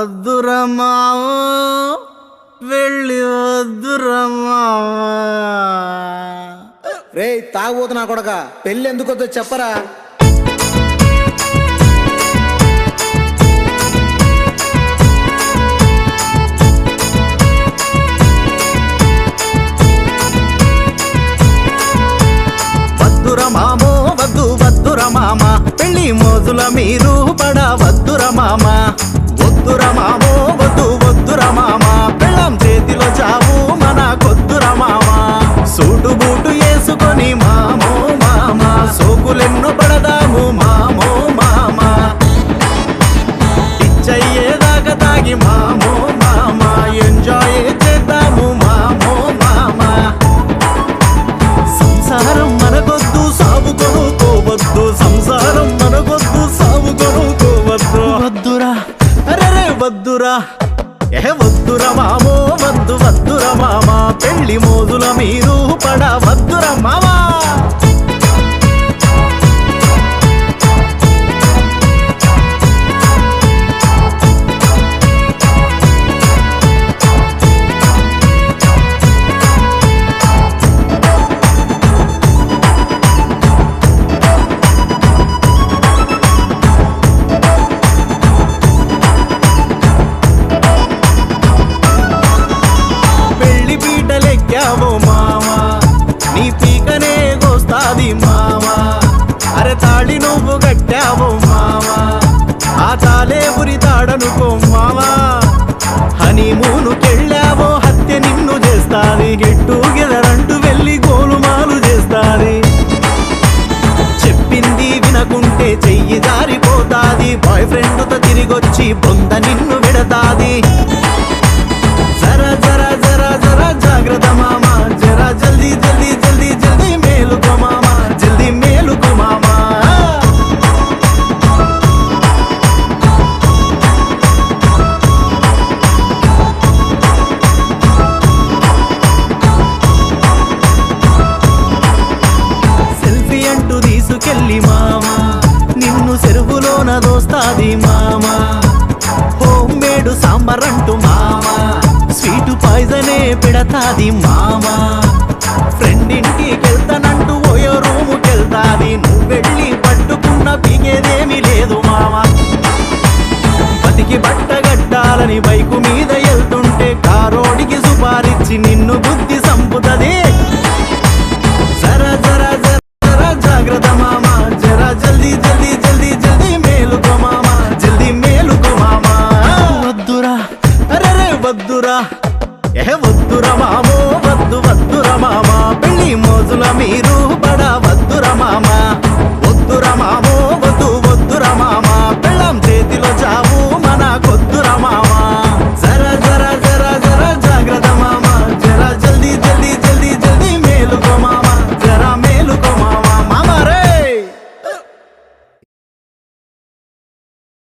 వద్దురమావో వెళ్ళి వద్దురమావా. రే తాగుబోతు నా కొడక, పెళ్ళి ఎందుకు వద్దో చెప్పరా? వద్దురమామో వద్దు వద్దురమామ, పెళ్లి మోజుల మీరు పడ వద్దురమామ. వద్దురమామో వద్దు వద్దురమామ, పెళ్ళం చేతిలో చావు మన కొద్దురమామ. సూటు బూటు వేసుకొని మామో మామ, సోకులెన్నో పడదాము మామో మామ. ఇచ్చయ్యేదాకా తాగి మామో మామ, ఎంజాయ్ చేద్దాము మామో మామ. సంసారం మనకొద్దు సాగు కొనుక్కోవద్దు, సంసారం మనకొద్దు సాగు కొనుక్కోవద్దు. వద్దురా అరే వద్దురా, వద్దురా మామో వద్దు వద్దురా మామ, పెళ్లి మోజుల మీరు పడ వద్దురా మామా. లెక్కావో మావా, నీ పీకనే గోస్తాది మావా. అరే తాళి నువ్వు కట్టావో మావా, ఆ తాలే ఉరి తాడనుకో మావా. హనీమూనుకెళ్ళావో హత్య నిన్ను చేస్తాది, గెట్టు గెదరంటూ వెళ్ళి గోలుమాలు చేస్తాది. చెప్పింది వినకుంటే చెయ్యి జారిపోతాది, బాయ్ ఫ్రెండ్తో తిరిగొచ్చి బొంద నిన్ను విడతాది. జరా జరా జరా జరా జాగ్రత్త మామా, జరా జల్దీ జల్దీ జల్దీ జల్దీ మేలుకో మామా, జల్దీ మేలుకో మామా. సెల్ఫీ అంటూ తీసుకెళ్ళి మామా, నిన్ను చెరువులోన దోస్తాది మామా. హోమ్ మేడ్ సాంబార్ అంటూ మామా, స్వీటు పాయిజనే పెడతాది మామా. ఫ్రెండ్ ఇంటికెళ్తానంటూ ఓయో రూముకెళ్తాది, నువ్వు వెళ్ళి పట్టుకున్న పీకేదేమీ లేదు మామా. బతికి బట్టగట్టాలని బైకు మీద వెళ్తుంటే కారోడికి సుపారిచ్చి నిన్ను బుద్ధి సంపుతది. జరా జరా జరా జాగ్రత్త మామా, జరా జల్దీ జల్దీ జల్దీ జల్దీ మేలుకో మామా, జల్దీ మేలుకో మామా. వద్దురా అరే వద్దురా, వద్దురా మామో వద్దు వద్దురా మామ, పెళ్లి మోజుల మీరు పడ వద్దురా మామ. వద్దురా మామో